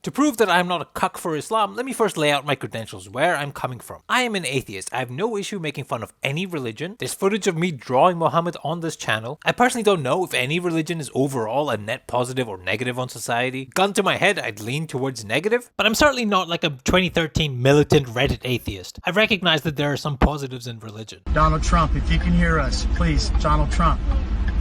To prove that I'm not a cuck for Islam, let me first lay out my credentials, where I'm coming from. I am an atheist. I have no issue making fun of any religion. There's footage of me drawing Muhammad on this channel. I personally don't know if any religion is overall a net positive or negative on society. Gun to my head, I'd lean towards negative, but I'm certainly not like a 2013 militant Reddit atheist. I recognize that there are some positives in religion. Donald Trump, if you can hear us, please, Donald Trump,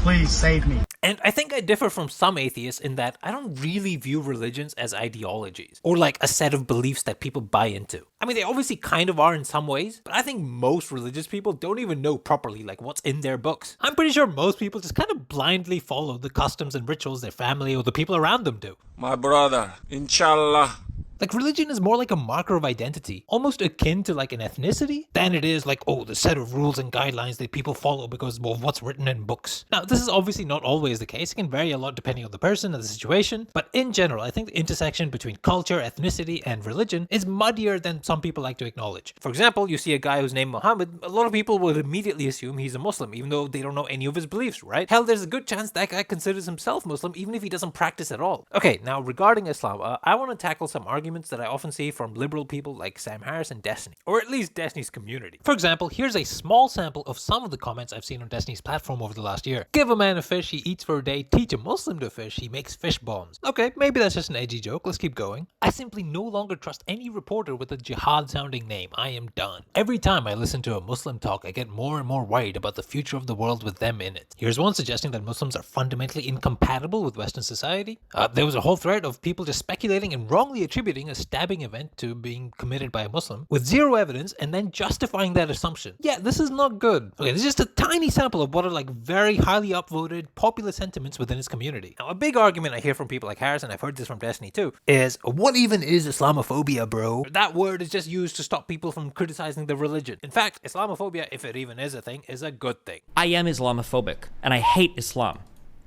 please save me. And I think I differ from some atheists in that I don't really view religions as ideologies, or like a set of beliefs that people buy into. I mean, they obviously kind of are in some ways, but I think most religious people don't even know properly like what's in their books. I'm pretty sure most people just kind of blindly follow the customs and rituals their family or the people around them do. My brother, inshallah. Like, religion is more like a marker of identity, almost akin to like an ethnicity, than it is like, oh, the set of rules and guidelines that people follow because of what's written in books. Now, this is obviously not always the case. It can vary a lot depending on the person and the situation, but in general, I think the intersection between culture, ethnicity, and religion is muddier than some people like to acknowledge. For example, you see a guy who's named Muhammad, a lot of people would immediately assume he's a Muslim, even though they don't know any of his beliefs, right? Hell, there's a good chance that guy considers himself Muslim, even if he doesn't practice at all. Okay, now regarding Islam, I want to tackle some arguments that I often see from liberal people like Sam Harris and Destiny, or at least Destiny's community. For example, here's a small sample of some of the comments I've seen on Destiny's platform over the last year. Give a man a fish he eats for a day, teach a Muslim to fish, he makes fish bombs. Okay, maybe that's just an edgy joke, let's keep going. I simply no longer trust any reporter with a jihad sounding name. I am done. Every time I listen to a Muslim talk, I get more and more worried about the future of the world with them in it. Here's one suggesting that Muslims are fundamentally incompatible with Western society. There was a whole thread of people just speculating and wrongly attributing a stabbing event to being committed by a Muslim with zero evidence and then justifying that assumption. Yeah, this is not good. Okay, this is just a tiny sample of what are like very highly upvoted popular sentiments within his community. Now, a big argument I hear from people like Harris, and I've heard this from Destiny too, is what even is Islamophobia, bro? That word is just used to stop people from criticizing the religion. In fact, Islamophobia, if it even is a thing, is a good thing. I am Islamophobic, and I hate Islam.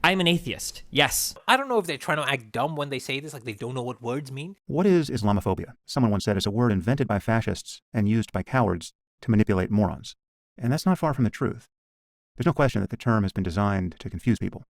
I'm an atheist, yes. I don't know if they're trying to act dumb when they say this, like they don't know what words mean. What is Islamophobia? Someone once said it's a word invented by fascists and used by cowards to manipulate morons. And that's not far from the truth. There's no question that the term has been designed to confuse people.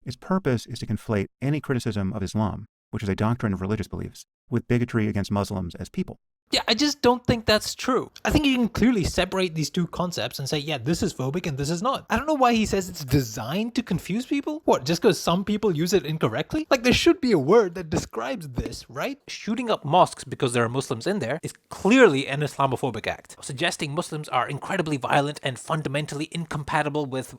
Its purpose is to conflate any criticism of Islam, which is a doctrine of religious beliefs, with bigotry against Muslims as people. Yeah, I just don't think that's true. I think you can clearly separate these two concepts and say, yeah, this is phobic and this is not. I don't know why he says it's designed to confuse people. What, just because some people use it incorrectly? Like, there should be a word that describes this, right? Shooting up mosques because there are Muslims in there is clearly an Islamophobic act. Suggesting Muslims are incredibly violent and fundamentally incompatible with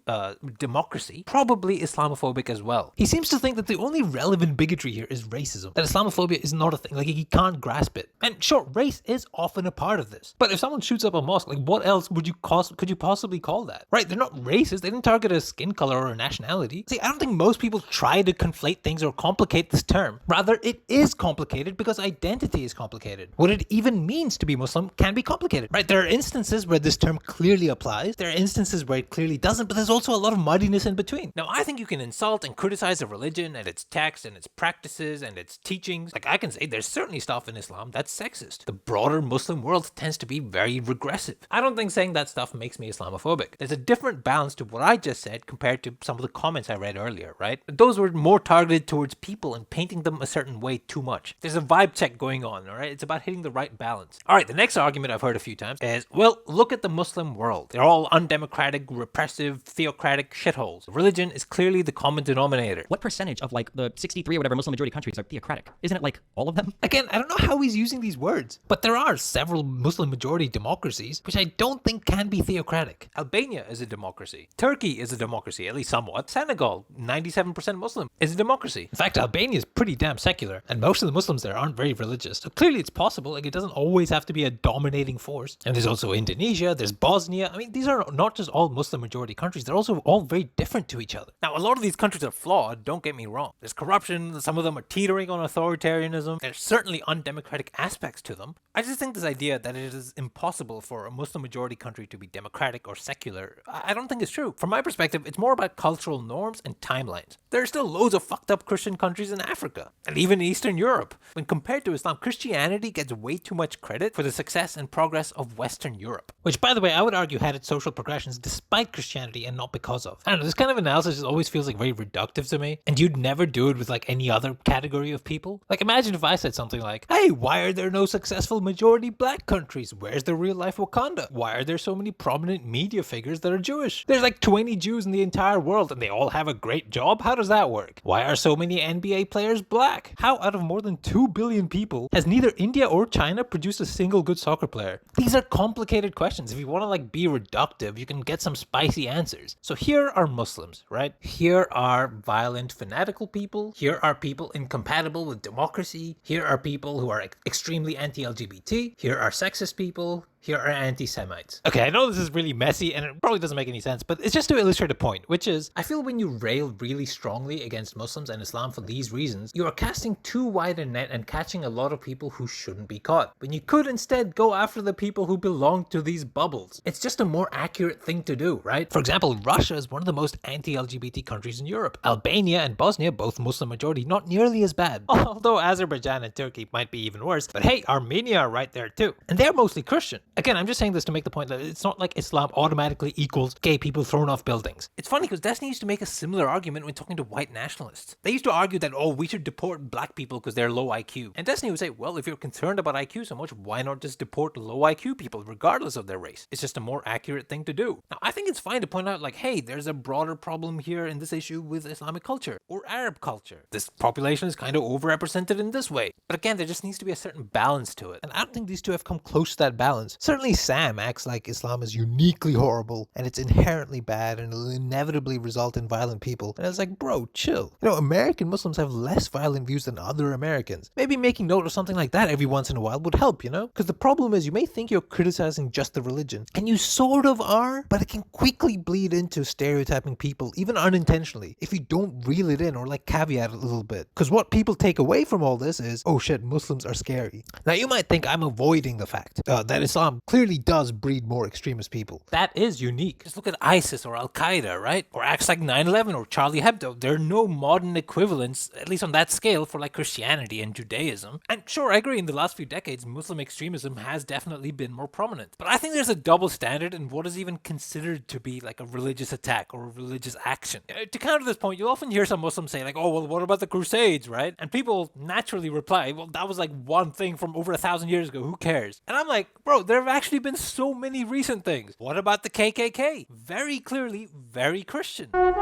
democracy, probably Islamophobic as well. He seems to think that the only relevant bigotry here is racism, that Islamophobia is not a thing, like he can't grasp it. And sure, race is often a part of this. But if someone shoots up a mosque, like what else could you possibly call that? Right, they're not racist, they didn't target a skin color or a nationality. See, I don't think most people try to conflate things or complicate this term. Rather, it is complicated because identity is complicated. What it even means to be Muslim can be complicated, right? There are instances where this term clearly applies, there are instances where it clearly doesn't, but there's also a lot of muddiness in between. Now, I think you can insult and criticize a religion and its texts and its practices and its teachings. Like, I can say there's certainly stuff in Islam that's sexist. The broader Muslim world tends to be very regressive. I don't think saying that stuff makes me Islamophobic. There's a different balance to what I just said compared to some of the comments I read earlier, right? Those were more targeted towards people and painting them a certain way too much. There's a vibe check going on, alright? It's about hitting the right balance. Alright, the next argument I've heard a few times is, well, look at the Muslim world. They're all undemocratic, repressive, theocratic shitholes. Religion is clearly the common denominator. What percentage of like the 63 or whatever Muslim majority countries are theocratic? Isn't it like all of them? Again, I don't know how he's using these words, but there are several Muslim majority democracies which I don't think can be theocratic. Albania is a democracy. Turkey is a democracy, at least somewhat. Senegal, 97% Muslim, is a democracy. In fact, Albania is pretty damn secular, and most of the Muslims there aren't very religious. So clearly it's possible, like it doesn't always have to be a dominating force. And there's also Indonesia, there's Bosnia. I mean, these are not just all Muslim majority countries, they're also all very different to each other. Now, a lot of these countries are flawed, don't get me wrong. There's corruption, some of them are teetering on authoritarianism. There's certainly undemocratic aspects to them. I just think this idea that it is impossible for a Muslim majority country to be democratic or secular, I don't think it's true. From my perspective, it's more about cultural norms and timelines. There are still loads of fucked up Christian countries in Africa, and even in Eastern Europe. When compared to Islam, Christianity gets way too much credit for the success and progress of Western Europe. Which, by the way, I would argue had its social progressions despite Christianity and not because of. I don't know, this kind of analysis just always feels like very reductive to me, and you'd never do it with like any other category of people. Like imagine if I said something like, hey, why are there no successful majority black countries? Where's the real life Wakanda? Why are there so many prominent media figures that are Jewish? There's like 20 Jews in the entire world and they all have a great job? How does that work? Why are so many NBA players black? How out of more than 2 billion people has neither India or China produced a single good soccer player? These are complicated questions. If you want to like be reductive, you can get some spicy answers. So here are Muslims, right? Here are violent fanatical people. Here are people incompatible with democracy. Here are people who are extremely anti-LGBT. Here are sexist people. Here are anti-Semites. Okay, I know this is really messy and it probably doesn't make any sense, but it's just to illustrate a point, which is, I feel when you rail really strongly against Muslims and Islam for these reasons, you are casting too wide a net and catching a lot of people who shouldn't be caught. When you could instead go after the people who belong to these bubbles. It's just a more accurate thing to do, right? For example, Russia is one of the most anti-LGBT countries in Europe. Albania and Bosnia, both Muslim majority, not nearly as bad. Although Azerbaijan and Turkey might be even worse, but hey, Armenia are right there too. And they're mostly Christian. Again, I'm just saying this to make the point that it's not like Islam automatically equals gay people thrown off buildings. It's funny because Destiny used to make a similar argument when talking to white nationalists. They used to argue that, oh, we should deport black people because they're low IQ. And Destiny would say, well, if you're concerned about IQ so much, why not just deport low IQ people regardless of their race? It's just a more accurate thing to do. Now, I think it's fine to point out like, hey, there's a broader problem here in this issue with Islamic culture or Arab culture. This population is kind of overrepresented in this way. But again, there just needs to be a certain balance to it. And I don't think these two have come close to that balance. Certainly Sam acts like Islam is uniquely horrible and it's inherently bad and it'll inevitably result in violent people. And it's like, bro, chill. You know, American Muslims have less violent views than other Americans. Maybe making note of something like that every once in a while would help, you know? Because the problem is you may think you're criticizing just the religion, and you sort of are, but it can quickly bleed into stereotyping people, even unintentionally, if you don't reel it in or like caveat it a little bit. Because what people take away from all this is, oh shit, Muslims are scary. Now you might think I'm avoiding the fact that Islam clearly does breed more extremist people. That is unique. Just look at ISIS or Al-Qaeda, right? Or acts like 9/11 or Charlie Hebdo. There are no modern equivalents, at least on that scale, for like Christianity and Judaism. And sure, I agree, in the last few decades, Muslim extremism has definitely been more prominent. But I think there's a double standard in what is even considered to be like a religious attack or a religious action. To counter this point, you'll often hear some Muslims say like, oh, well, what about the Crusades, right? And people naturally reply, well, that was like one thing from over 1,000 years ago. Who cares? And I'm like, bro, there have actually been so many recent things. What about the KKK? Very clearly, very Christian. But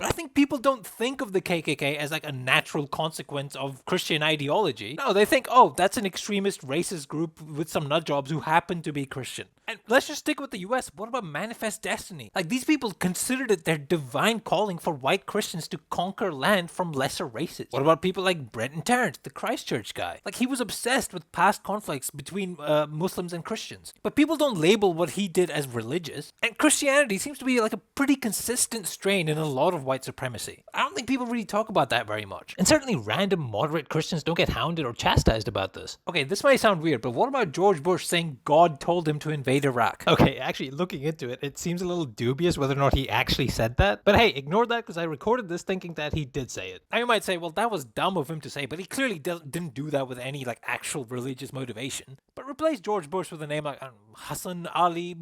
I think people don't think of the KKK as like a natural consequence of Christian ideology. No, they think, oh, that's an extremist racist group with some nutjobs who happen to be Christian. And let's just stick with the US. What about Manifest Destiny? Like, these people considered it their divine calling for white Christians to conquer land from lesser races. What about people like Brenton Tarrant, the Christchurch guy? Like, he was obsessed with past conflicts between Muslims and Christians. But people don't label what he did as religious. And Christianity seems to be like a pretty consistent strain in a lot of white supremacy. I don't think people really talk about that very much. And certainly random moderate Christians don't get hounded or chastised about this. Okay, this might sound weird, but what about George Bush saying God told him to invade Iraq? Okay, actually looking into it, it seems a little dubious whether or not he actually said that. But hey, ignore that because I recorded this thinking that he did say it. Now you might say, well, that was dumb of him to say, but he clearly didn't do that with any like actual religious motivation. But replace George Bush with a name like Hasan Ali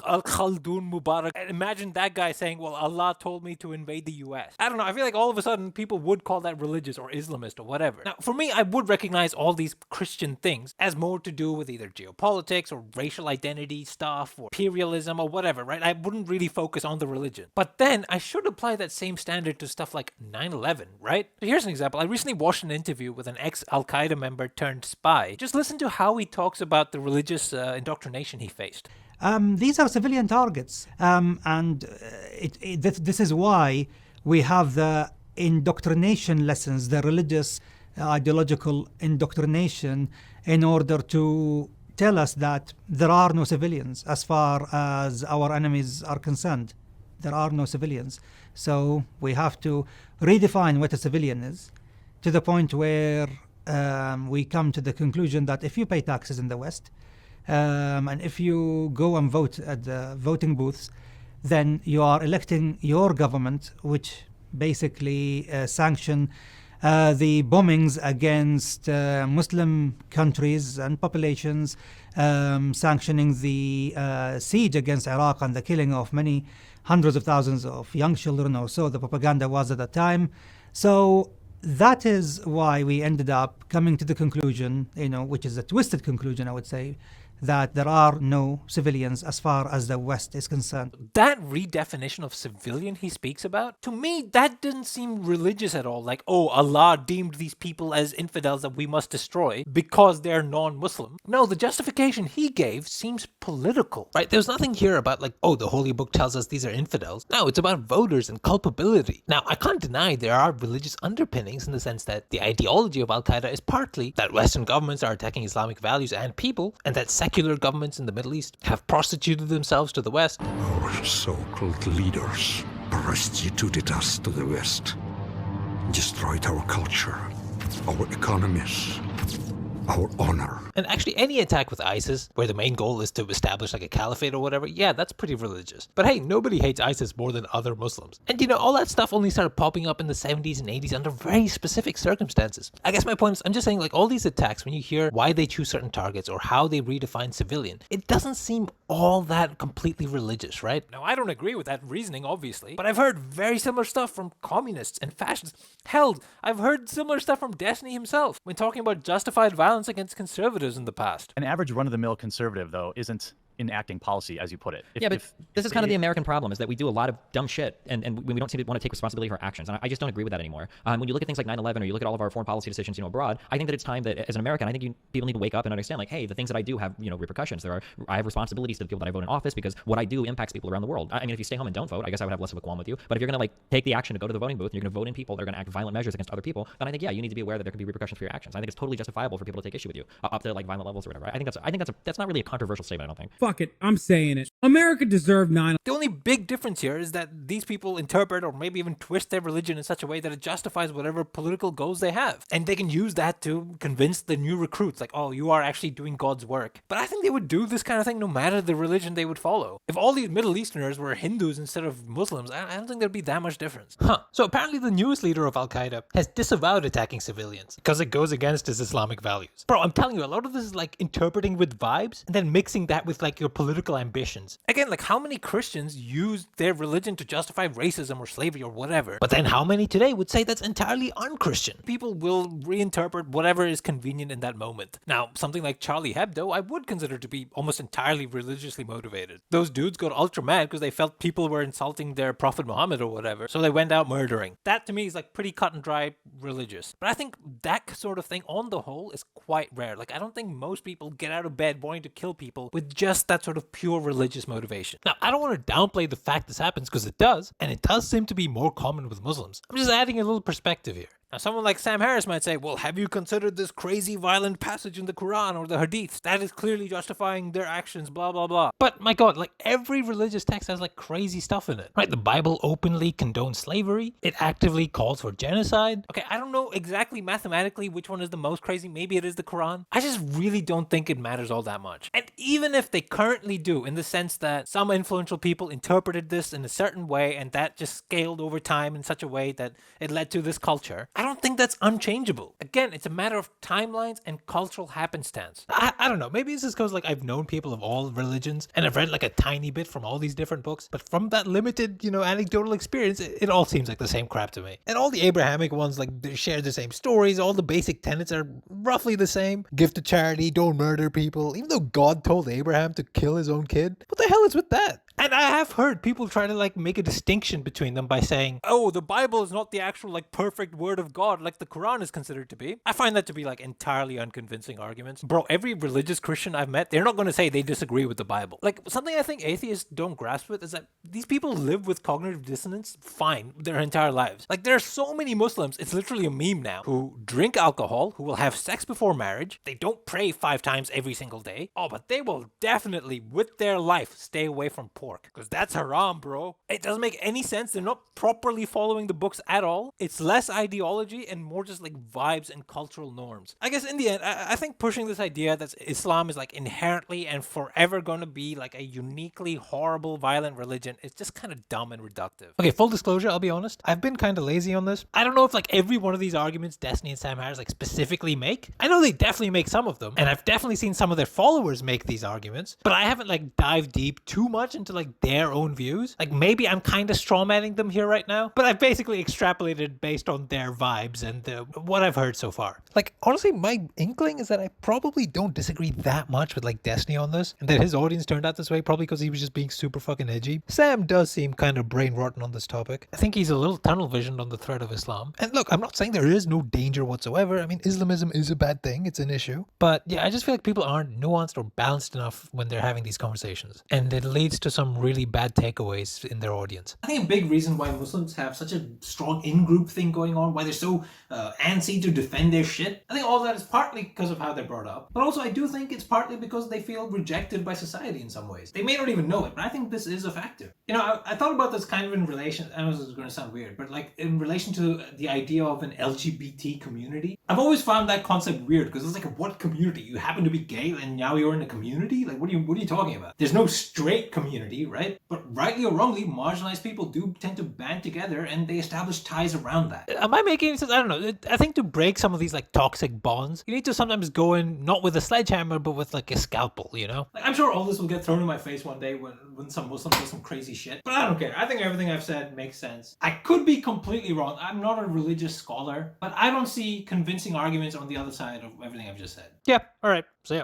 Al-Khaldun Mubarak. And imagine that guy saying, well, Allah told me to invade the US. I don't know, I feel like all of a sudden people would call that religious or Islamist or whatever. Now, for me, I would recognize all these Christian things as more to do with either geopolitics or racial identity stuff or imperialism or whatever, right? I wouldn't really focus on the religion. But then I should apply that same standard to stuff like 9/11, right? So here's an example. I recently watched an interview with an ex-Al-Qaeda member turned spy. Just listen to how he talks about the religious indoctrination he faced. These are civilian targets, and this is why we have the indoctrination lessons, the religious ideological indoctrination, in order to tell us that there are no civilians as far as our enemies are concerned. There are no civilians. So we have to redefine what a civilian is, to the point where we come to the conclusion that if you pay taxes in the West, and if you go and vote at the voting booths, then you are electing your government, which basically sanction the bombings against Muslim countries and populations, sanctioning the siege against Iraq and the killing of many hundreds of thousands of young children, or so the propaganda was at the time. So that is why we ended up coming to the conclusion, which is a twisted conclusion, I would say, that there are no civilians as far as the West is concerned. That redefinition of civilian he speaks about, to me, that didn't seem religious at all. Like, oh, Allah deemed these people as infidels that we must destroy because they're non-Muslim. No, the justification he gave seems political, right? There's nothing here about like, oh, the Holy Book tells us these are infidels. No, it's about voters and culpability. Now, I can't deny there are religious underpinnings in the sense that the ideology of Al-Qaeda is partly that Western governments are attacking Islamic values and people, and that secular governments in the Middle East have prostituted themselves to the West. Our so-called leaders prostituted us to the West, destroyed our culture, our economies, our honor. And actually any attack with ISIS, where the main goal is to establish like a caliphate or whatever, yeah, that's pretty religious. But hey, nobody hates ISIS more than other Muslims. And all that stuff only started popping up in the 70s and 80s under very specific circumstances. I guess my point is, I'm just saying like all these attacks, when you hear why they choose certain targets or how they redefine civilian, it doesn't seem all that completely religious, right? Now, I don't agree with that reasoning, obviously, but I've heard very similar stuff from communists and fascists. Hell, I've heard similar stuff from Destiny himself when talking about justified violence against conservatives in the past. An average run-of-the-mill conservative, though, isn't enacting policy, as you put it. This is kind of the American problem, is that we do a lot of dumb shit, and we don't seem to want to take responsibility for our actions. And I just don't agree with that anymore. When you look at things like 9/11, or you look at all of our foreign policy decisions, abroad, I think that it's time that, as an American, I think people need to wake up and understand, like, hey, the things that I do have, repercussions. I have responsibilities to the people that I vote in office, because what I do impacts people around the world. I mean, if you stay home and don't vote, I guess I would have less of a qualm with you. But if you're going to take the action to go to the voting booth, and you're going to vote in people that are going to act violent measures against other people, then I think, yeah, you need to be aware that there could be repercussions for your actions. I think it's totally justifiable for people to take issue with you, up to violent levels or whatever. I think that's not really a controversial statement, I don't think. Fuck it, I'm saying it. America deserved 9/11. The only big difference here is that these people interpret or maybe even twist their religion in such a way that it justifies whatever political goals they have. And they can use that to convince the new recruits, like, oh, you are actually doing God's work. But I think they would do this kind of thing no matter the religion they would follow. If all these Middle Easterners were Hindus instead of Muslims, I don't think there'd be that much difference. So apparently the newest leader of Al-Qaeda has disavowed attacking civilians because it goes against his Islamic values. Bro, I'm telling you, a lot of this is like interpreting with vibes and then mixing that with like your political ambitions. Again, like how many Christians use their religion to justify racism or slavery or whatever? But then how many today would say that's entirely unchristian? People will reinterpret whatever is convenient in that moment. Now, something like Charlie Hebdo, I would consider to be almost entirely religiously motivated. Those dudes got ultra mad because they felt people were insulting their Prophet Muhammad or whatever, so they went out murdering. That to me is like pretty cut and dry religious. But I think that sort of thing on the whole is quite rare. Like I don't think most people get out of bed wanting to kill people with just that sort of pure religious motivation. Now, I don't want to downplay the fact this happens, because it does, and it does seem to be more common with Muslims. I'm just adding a little perspective here. Now, someone like Sam Harris might say, well, have you considered this crazy violent passage in the Quran or the Hadith? That is clearly justifying their actions, blah, blah, blah. But my God, like every religious text has like crazy stuff in it, right? The Bible openly condones slavery. It actively calls for genocide. Okay, I don't know exactly mathematically which one is the most crazy. Maybe it is the Quran. I just really don't think it matters all that much. And even if they currently do, in the sense that some influential people interpreted this in a certain way and that just scaled over time in such a way that it led to this culture, I don't think that's unchangeable. Again, it's a matter of timelines and cultural happenstance. I don't know. Maybe it's just because like I've known people of all religions and I've read like a tiny bit from all these different books. But from that limited, anecdotal experience, it all seems like the same crap to me. And all the Abrahamic ones, like they share the same stories. All the basic tenets are roughly the same. Give to charity, don't murder people. Even though God told Abraham to kill his own kid. What the hell is with that? And I have heard people try to like make a distinction between them by saying, oh, the Bible is not the actual like perfect word of God like the Quran is considered to be. I find that to be like entirely unconvincing arguments. Bro, every religious Christian I've met, they're not going to say they disagree with the Bible. Like something I think atheists don't grasp with is that these people live with cognitive dissonance fine their entire lives. Like there are so many Muslims, it's literally a meme now, who drink alcohol, who will have sex before marriage. They don't pray 5 times every single day. Oh, but they will definitely with their life stay away from porn. pork. Because that's haram, bro. It doesn't make any sense. They're not properly following the books at all. It's less ideology and more just like vibes and cultural norms. I guess in the end, I think pushing this idea that Islam is like inherently and forever going to be like a uniquely horrible, violent religion is just kind of dumb and reductive. Okay, full disclosure, I'll be honest. I've been kind of lazy on this. I don't know if like every one of these arguments Destiny and Sam Harris like specifically make. I know they definitely make some of them, and I've definitely seen some of their followers make these arguments, but I haven't like dived deep too much into like their own views. Like maybe I'm kind of strawmanning them here right now, but I've basically extrapolated based on their vibes and what I've heard so far. Like honestly, my inkling is that I probably don't disagree that much with like Destiny on this, and that his audience turned out this way probably because he was just being super fucking edgy. Sam does seem kind of brain rotten on this topic. I think he's a little tunnel visioned on the threat of Islam. And look, I'm not saying there is no danger whatsoever. I mean, Islamism is a bad thing. It's an issue. But yeah, I just feel like people aren't nuanced or balanced enough when they're having these conversations. And it leads to some really bad takeaways in their audience. I think a big reason why Muslims have such a strong in-group thing going on, why they're so antsy to defend their shit, I think all that is partly because of how they're brought up. But also I do think it's partly because they feel rejected by society in some ways. They may not even know it, but I think this is a factor. You know, I thought about this kind of in relation, I know this is going to sound weird, but like in relation to the idea of an LGBT community. I've always found that concept weird because it's like, what community? You happen to be gay and now you're in a community? Like, what are you talking about? There's no straight community, right? But rightly or wrongly, marginalized people do tend to band together and they establish ties around that. Am I making any sense? I don't know. I think to break some of these like toxic bonds, you need to sometimes go in not with a sledgehammer, but with like a scalpel, you know? Like, I'm sure all this will get thrown in my face one day when some Muslim does some crazy shit. But I don't care. I think everything I've said makes sense. I could be completely wrong. I'm not a religious scholar, but I don't see convincing arguments on the other side of everything I've just said. Yeah, alright. So yeah.